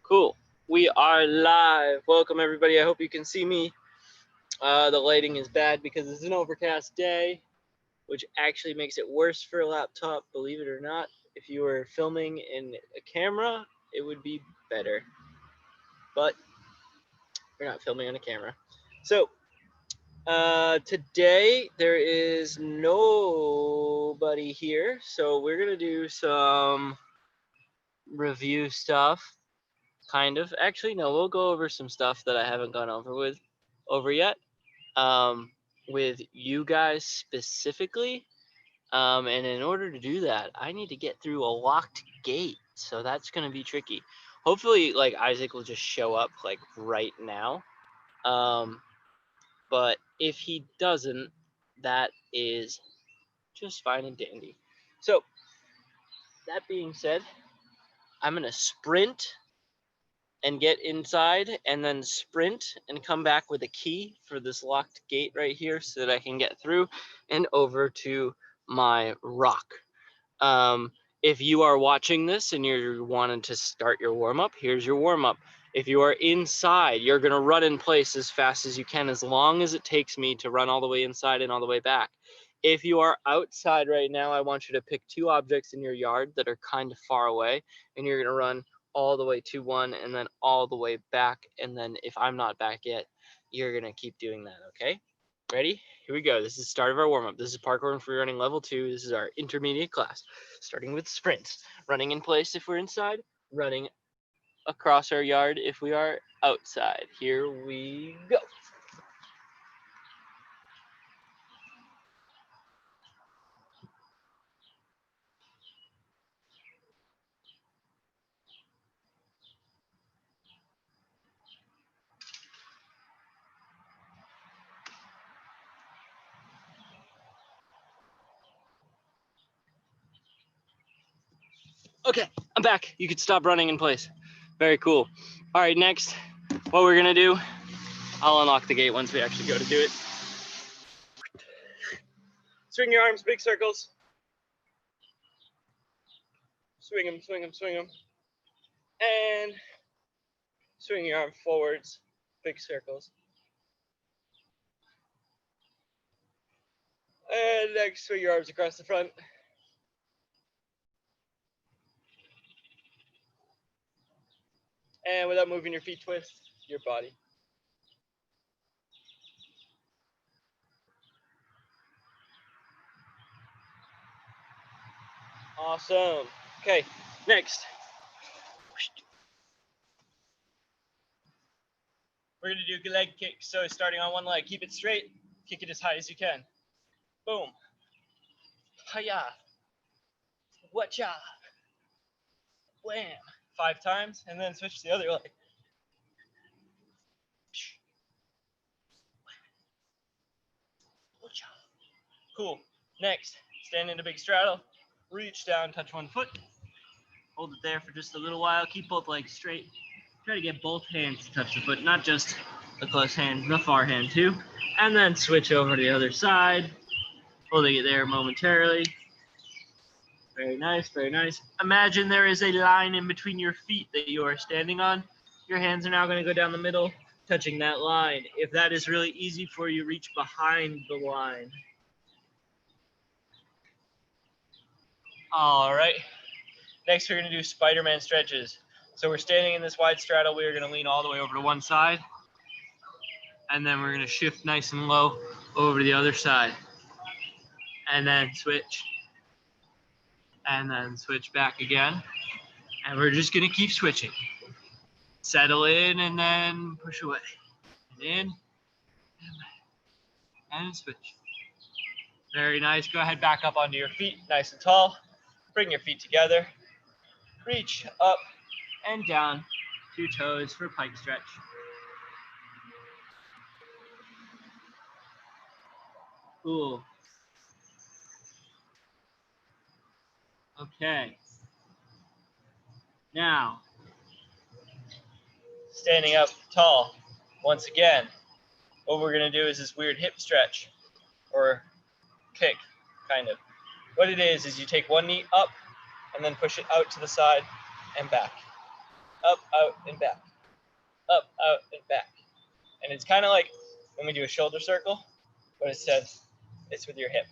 Cool. We are live. Welcome, everybody. I hope you can see me. The lighting is bad because it's an overcast day, which actually makes it worse for a laptop, believe it or not. If you were filming in a camera, it would be better. But we're not filming on a camera. So, today there is nobody here, so we're going to do some review stuff. Kind of. Actually, no, we'll go over some stuff that I haven't gone over yet. With you guys specifically. And in order to do that, I need to get through a locked gate. So that's going to be tricky. Hopefully, like, Isaac will just show up, like, right now. But if he doesn't, that is just fine and dandy. So, that being said, I'm going to sprint and get inside and then sprint and come back with a key for this locked gate right here so that I can get through and over to my rock. If you are watching this and you're wanting to start your warm-up, here's your warm-up. If you are inside, you're going to run in place as fast as you can, as long as it takes me to run all the way inside and all the way back. If you are outside right now, I want you to pick two objects in your yard that are kind of far away, and you're going to run all the way to one and then all the way back. And then if I'm not back yet, you're going to keep doing that, okay? Ready? Here we go. This is the start of our warm-up. This is Parkour and Freerunning Level 2. This is our intermediate class, starting with sprints. Running in place if we're inside, running across our yard if we are outside. Here we go. Okay, I'm back. You can stop running in place. Very cool. All right, next, what we're gonna do, I'll unlock the gate once we actually go to do it. Swing your arms, big circles. Swing them, swing them, swing them. And swing your arm forwards, big circles. And next, swing your arms across the front. And without moving your feet, twist your body. Awesome. Okay, next. We're gonna do leg kicks. So starting on one leg, keep it straight, kick it as high as you can. Boom. Hiya. Whatcha. Wham. 5 times, and then switch to the other leg. Cool. Next, stand in a big straddle. Reach down, touch one foot. Hold it there for just a little while. Keep both legs straight. Try to get both hands to touch the foot, not just the close hand, the far hand too. And then switch over to the other side. Holding it there momentarily. Very nice, very nice. Imagine there is a line in between your feet that you are standing on. Your hands are now going to go down the middle, touching that line. If that is really easy for you, reach behind the line. All right. Next, we're going to do Spider-Man stretches. So we're standing in this wide straddle. We're going to lean all the way over to one side. And then we're going to shift nice and low over to the other side. And then switch. And then switch back again. And we're just going to keep switching. Settle in and then push away. And in. And switch. Very nice. Go ahead, back up onto your feet, nice and tall. Bring your feet together. Reach up and down. 2 toes for pike stretch. Cool. Okay. Now, standing up tall. Once again, what we're going to do is this weird hip stretch or kick, kind of. What it is you take one knee up and then push it out to the side and back. up, out, and back. Up, out, and back. And it's kind of like when we do a shoulder circle, but instead it's with your hip.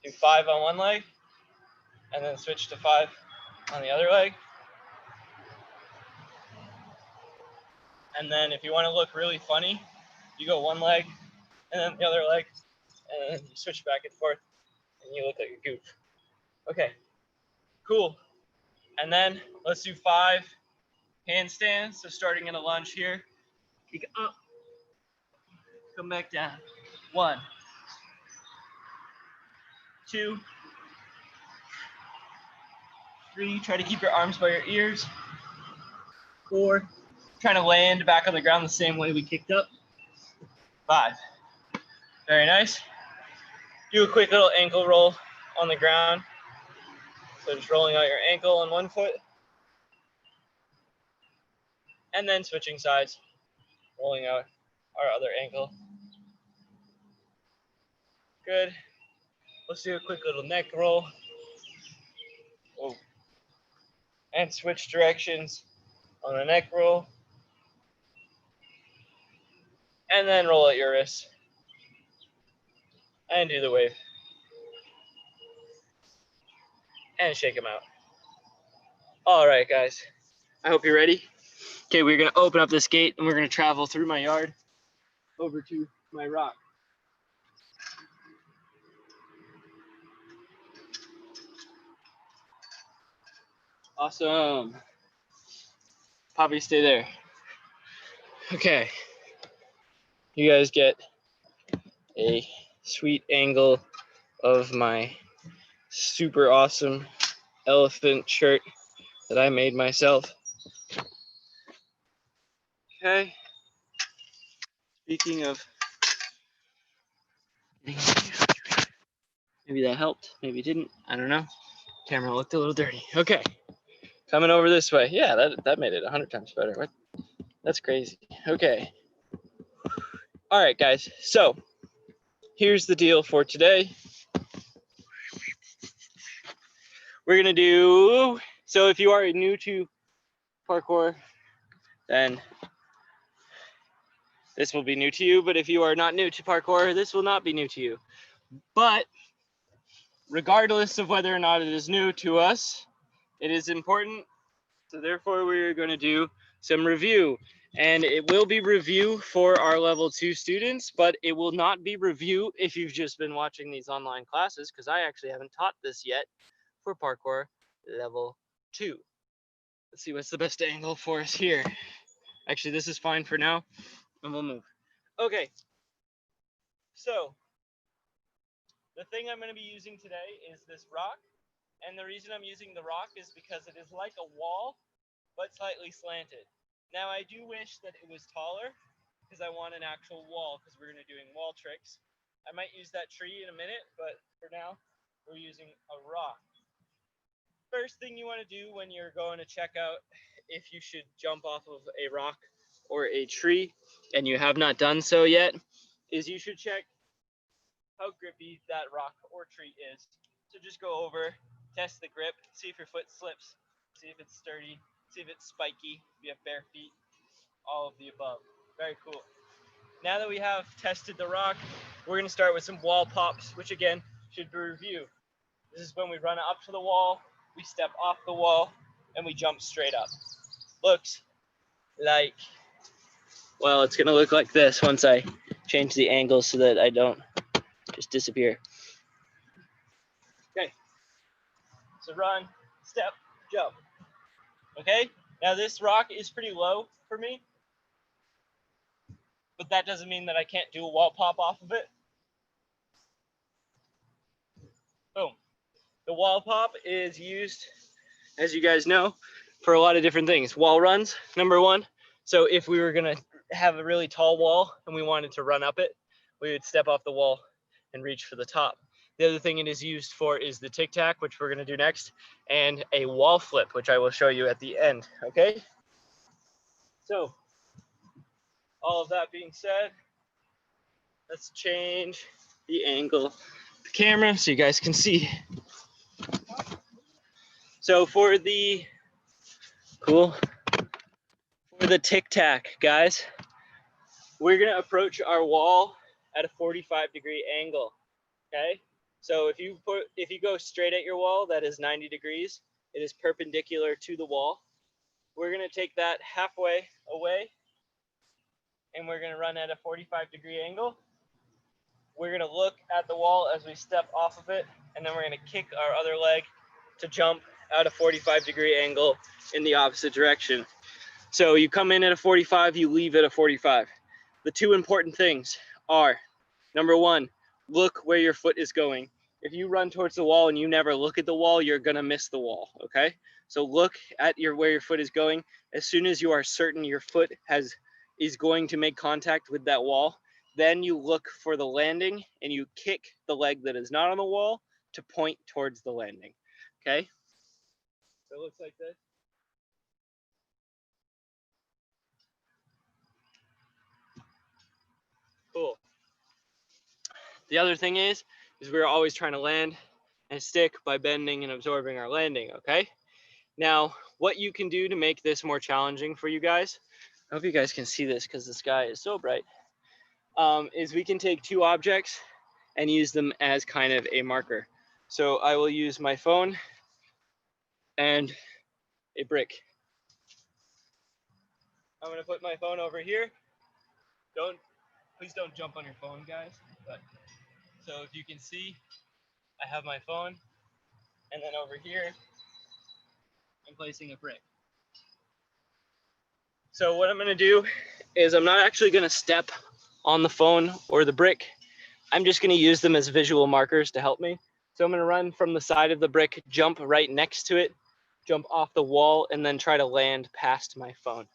Do 5 on one leg, and then switch to 5 on the other leg. And then if you want to look really funny, you go one leg, and then the other leg, and then you switch back and forth, and you look like a goof. Okay, cool. And then let's do 5 handstands. So starting in a lunge here, kick up, come back down. 1, 2, 3. Try to keep your arms by your ears. 4. Trying to land back on the ground the same way we kicked up. 5. Very nice. Do a quick little ankle roll on the ground. So just rolling out your ankle on one foot. And then switching sides, rolling out our other ankle. Good. Let's do a quick little neck roll. Oh. And switch directions on the neck roll. And then roll out your wrists. And do the wave. And shake them out. All right, guys. I hope you're ready. Okay, we're going to open up this gate and we're going to travel through my yard over to my rock. Awesome. Poppy, stay there. Okay. You guys get a sweet angle of my super awesome elephant shirt that I made myself. Okay. Speaking of, maybe that helped, maybe it didn't. I don't know. Camera looked a little dirty. Okay. Coming over this way. Yeah, that made it 100 times better. What? That's crazy. Okay. All right, guys. So here's the deal for today. We're going to do, so if you are new to parkour, then this will be new to you. But if you are not new to parkour, this will not be new to you. But regardless of whether or not it is new to us, it is important. So therefore, we're going to do some review. And it will be review for our level 2 students, but it will not be review if you've just been watching these online classes, because I actually haven't taught this yet for parkour level 2. Let's see what's the best angle for us here. Actually, this is fine for now, and we'll move. Okay. So the thing I'm going to be using today is this rock. And the reason I'm using the rock is because it is like a wall, but slightly slanted. Now, I do wish that it was taller because I want an actual wall because we're going to be doing wall tricks. I might use that tree in a minute, but for now, we're using a rock. First thing you want to do when you're going to check out if you should jump off of a rock or a tree, and you have not done so yet, is you should check how grippy that rock or tree is. So just go over, test the grip, see if your foot slips, see if it's sturdy, see if it's spiky, if you have bare feet, all of the above. Very cool. Now that we have tested the rock, we're going to start with some wall pops, which again should be review. This is when we run up to the wall, we step off the wall, and we jump straight up. Looks like, well, it's going to look like this once I change the angle so that I don't just disappear. Okay. So run, step, jump. Okay, now this rock is pretty low for me, but that doesn't mean that I can't do a wall pop off of it. Boom. The wall pop is used, as you guys know, for a lot of different things. Wall runs, number one. So if we were gonna have a really tall wall and we wanted to run up it, we would step off the wall and reach for the top. The other thing it is used for is the tic tac, which we're gonna do next, and a wall flip, which I will show you at the end, okay? So, all of that being said, let's change the angle of the camera so you guys can see. So for the Cool. For the tic tac, guys, we're gonna approach our wall at a 45-degree angle. Okay. So if you go straight at your wall, that is 90 degrees. It is perpendicular to the wall. We're gonna take that halfway away, and we're gonna run at a 45-degree angle. We're gonna look at the wall as we step off of it, and then we're gonna kick our other leg to jump at a 45-degree angle in the opposite direction. So you come in at a 45, you leave at a 45. The two important things are, number one, look where your foot is going. If you run towards the wall and you never look at the wall, you're gonna miss the wall, okay? So look at where your foot is going. As soon as you are certain your foot is going to make contact with that wall, then you look for the landing and you kick the leg that is not on the wall to point towards the landing, okay? So it looks like this. Cool. The other thing is we're always trying to land and stick by bending and absorbing our landing, okay? Now, what you can do to make this more challenging for you guys, I hope you guys can see this because the sky is so bright, is we can take two objects and use them as kind of a marker. So I will use my phone and a brick. I'm gonna put my phone over here. Please don't jump on your phone, guys. But, so if you can see, I have my phone, and then over here, I'm placing a brick. So what I'm gonna do is I'm not actually gonna step on the phone or the brick. I'm just gonna use them as visual markers to help me. So I'm gonna run from the side of the brick, jump right next to it, jump off the wall, and then try to land past my phone,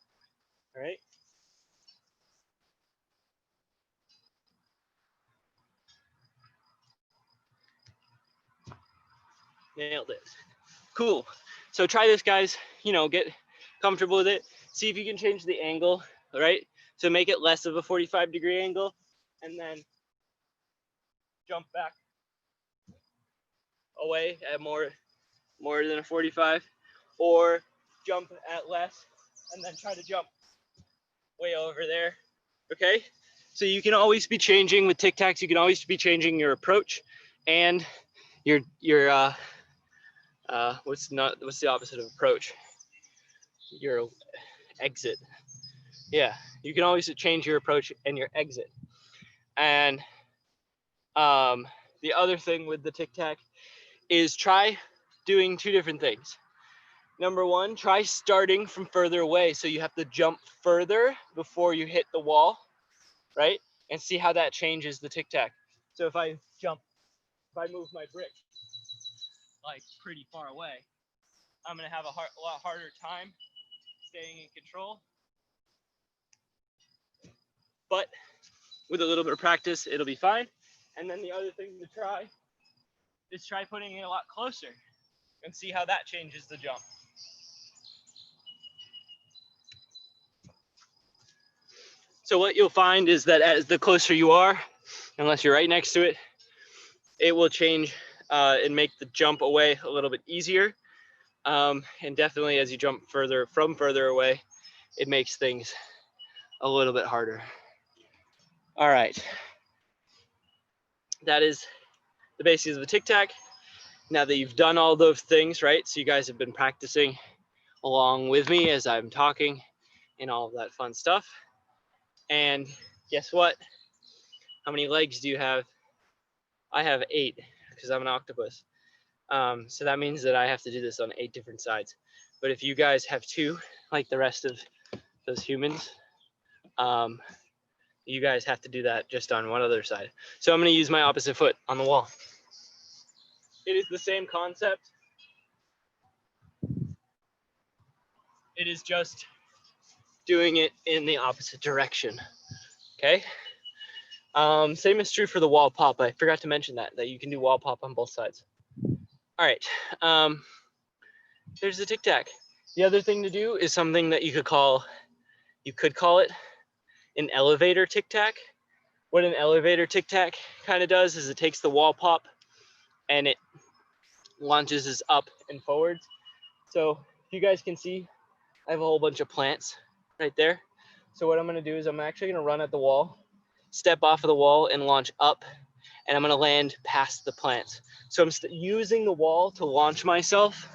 all right? Nailed it. Cool. So try this, guys. You know, get comfortable with it. See if you can change the angle, all right? So make it less of a 45-degree angle, and then jump back away at more than a 45, or jump at less, and then try to jump way over there, okay? So you can always be changing with tic tacs. You can always be changing your approach and your what's the opposite of approach? Your exit. Yeah, you can always change your approach and your exit. And the other thing with the tic tac is try doing two different things. Number one, try starting from further away. So you have to jump further before you hit the wall, right? And see how that changes the tic tac. So if I move my brick like pretty far away, I'm gonna have a lot harder time staying in control. But with a little bit of practice, it'll be fine. And then the other thing to try is try putting it a lot closer and see how that changes the jump. So what you'll find is that as the closer you are, unless you're right next to it, it will change and make the jump away a little bit easier. And definitely as you jump further away, it makes things a little bit harder. All right. That is the basics of the tic tac. Now that you've done all those things, right? So you guys have been practicing along with me as I'm talking and all of that fun stuff. And guess what? How many legs do you have? I have 8 because I'm an octopus. So that means that I have to do this on 8 different sides. But if you guys have 2, like the rest of those humans, you guys have to do that just on one other side. So I'm going to use my opposite foot on the wall. It is the same concept. It is just doing it in the opposite direction. Okay. Same is true for the wall pop. I forgot to mention that you can do wall pop on both sides. All right. There's the tic tac. The other thing to do is something that you could call it an elevator tic tac. What an elevator tic tac kind of does is it takes the wall pop and it launches us up and forwards. So you guys can see I have a whole bunch of plants right there. So what I'm gonna do is I'm actually gonna run at the wall, step off of the wall and launch up, and I'm gonna land past the plants. So I'm using the wall to launch myself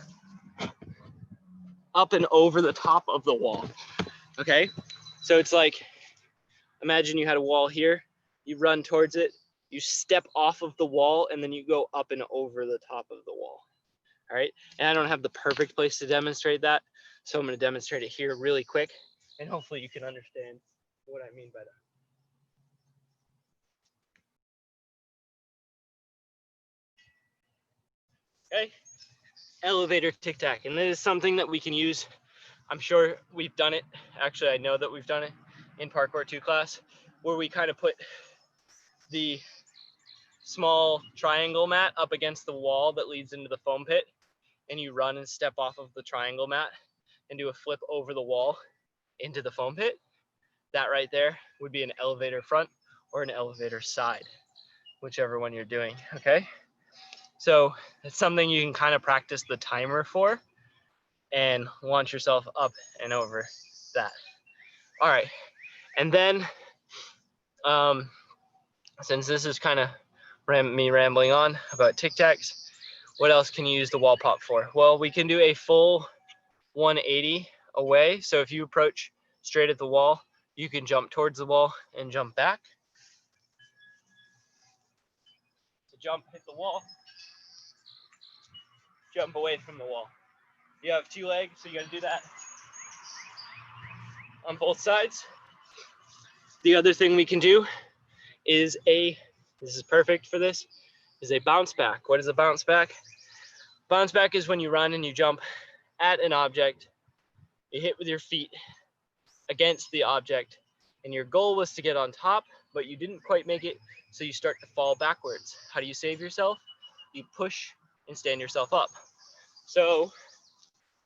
up and over the top of the wall, okay? So it's like, imagine you had a wall here, you run towards it, you step off of the wall, and then you go up and over the top of the wall, all right? And I don't have the perfect place to demonstrate that, so I'm gonna demonstrate it here really quick, and hopefully you can understand what I mean by that. Okay, elevator tic-tac, and this is something that we can use. I'm sure we've done it. Actually, I know that we've done it in Parkour 2 class, where we kind of put the small triangle mat up against the wall that leads into the foam pit, and you run and step off of the triangle mat and do a flip over the wall into the foam pit. That right there would be an elevator front or an elevator side, whichever one you're doing, okay? So it's something you can kind of practice the timer for and launch yourself up and over that. All right, and then since this is kind of me rambling on about tic-tacs, what else can you use the wall pop for? Well, we can do a full 180 away. So if you approach straight at the wall, you can jump towards the wall and jump back. So jump, hit the wall, jump away from the wall. You have 2 legs, so you got to do that on both sides. The other thing we can do is this is perfect for this, is a bounce back. What is a bounce back? Bounce back is when you run and you jump at an object, you hit with your feet against the object, and your goal was to get on top, but you didn't quite make it, so you start to fall backwards. How do you save yourself? You push and stand yourself up. So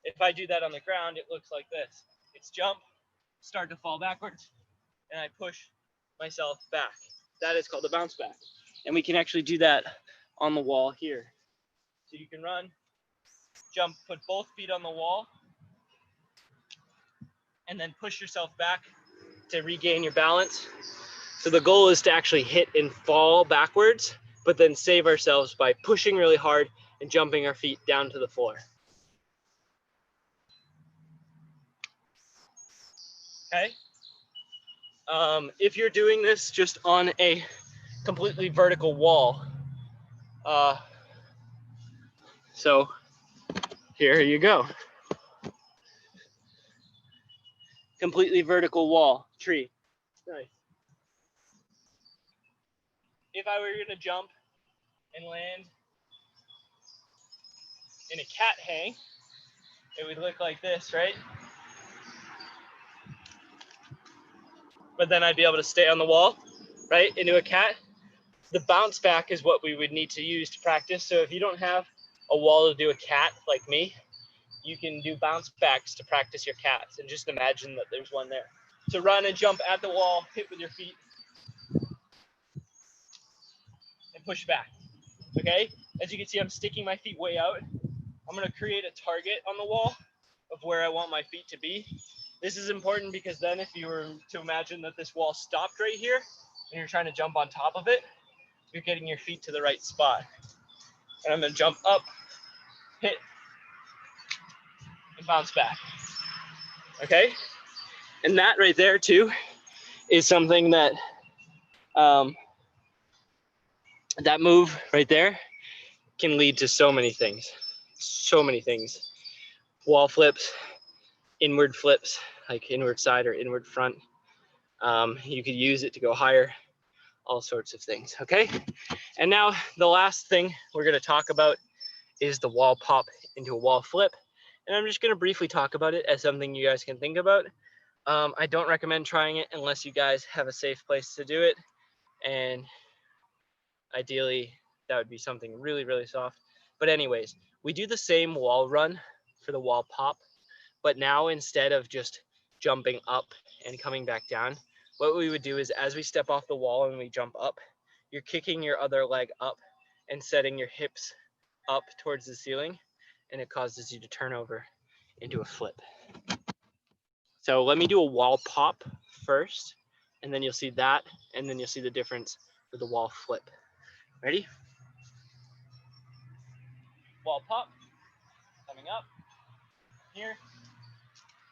if I do that on the ground, it looks like this. It's jump, start to fall backwards, and I push myself back. That is called a bounce back. And we can actually do that on the wall here. So you can run, jump, put both feet on the wall, and then push yourself back to regain your balance. So the goal is to actually hit and fall backwards, but then save ourselves by pushing really hard and jumping our feet down to the floor. Okay. If you're doing this just on a completely vertical wall, so here you go. Completely vertical wall, tree. Nice. If I were gonna jump and land in a cat hang, it would look like this, right? But then I'd be able to stay on the wall, right, into a cat. The bounce back is what we would need to use to practice. So if you don't have a wall to do a cat like me, you can do bounce backs to practice your cats, and just imagine that there's one there. So run and jump at the wall, hit with your feet, and push back, okay? As you can see, I'm sticking my feet way out. I'm gonna create a target on the wall of where I want my feet to be. This is important because then if you were to imagine that this wall stopped right here and you're trying to jump on top of it, you're getting your feet to the right spot. And I'm gonna jump up, hit, and bounce back, okay? And that right there too is something that, that move right there can lead to so many things, Wall flips, inward flips, like inward side or inward front. You could use it to go higher, all sorts of things, okay? And now the last thing we're gonna talk about is the wall pop into a wall flip. And I'm just gonna briefly talk about it as something you guys can think about. I don't recommend trying it unless you guys have a safe place to do it. And ideally, that would be something really, really soft. But anyways, we do the same wall run for the wall pop, but now instead of just jumping up and coming back down, what we would do is as we step off the wall and we jump up, you're kicking your other leg up and setting your hips up towards the ceiling, and it causes you to turn over into a flip. So let me do a wall pop first, and then you'll see that, and then you'll see the difference with the wall flip. Ready? Wall pop, coming up, here,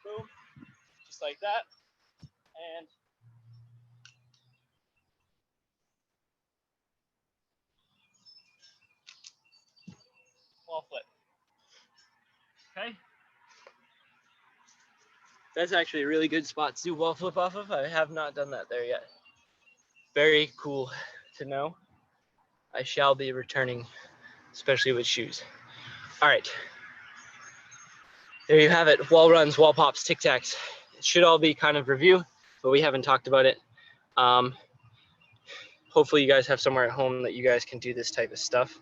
boom, just like that, and wall flip. Okay? That's actually a really good spot to do wall flip off of. I have not done that there yet. Very cool to know. I shall be returning, especially with shoes. All right. There you have it. Wall runs, wall pops, tic tacs. It should all be kind of review, but we haven't talked about it. Hopefully you guys have somewhere at home that you guys can do this type of stuff.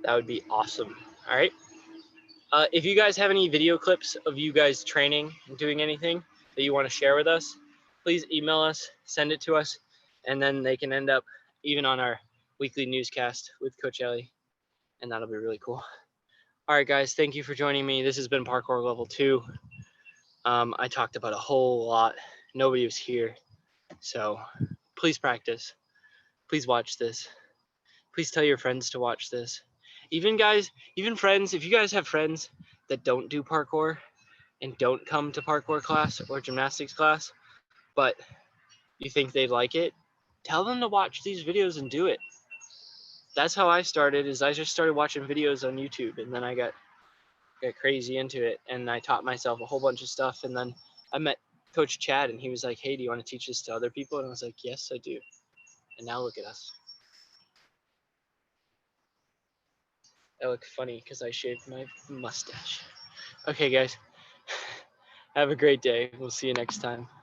That would be awesome. All right. If you guys have any video clips of you guys training and doing anything that you want to share with us, please email us, send it to us, and then they can end up even on our weekly newscast with Coach Ellie, and that'll be really cool. All right, guys, thank you for joining me. This has been Parkour Level 2. I talked about a whole lot. Nobody was here, so please practice. Please watch this. Please tell your friends to watch this. Even friends, if you guys have friends that don't do parkour and don't come to parkour class or gymnastics class, but you think they'd like it, tell them to watch these videos and do it. That's how I started, is I just started watching videos on YouTube, and then I got crazy into it, and I taught myself a whole bunch of stuff, and then I met Coach Chad, and he was like, hey, do you want to teach this to other people? And I was like, yes, I do. And now look at us. I look funny because I shaved my mustache. Okay, guys. Have a great day. We'll see you next time.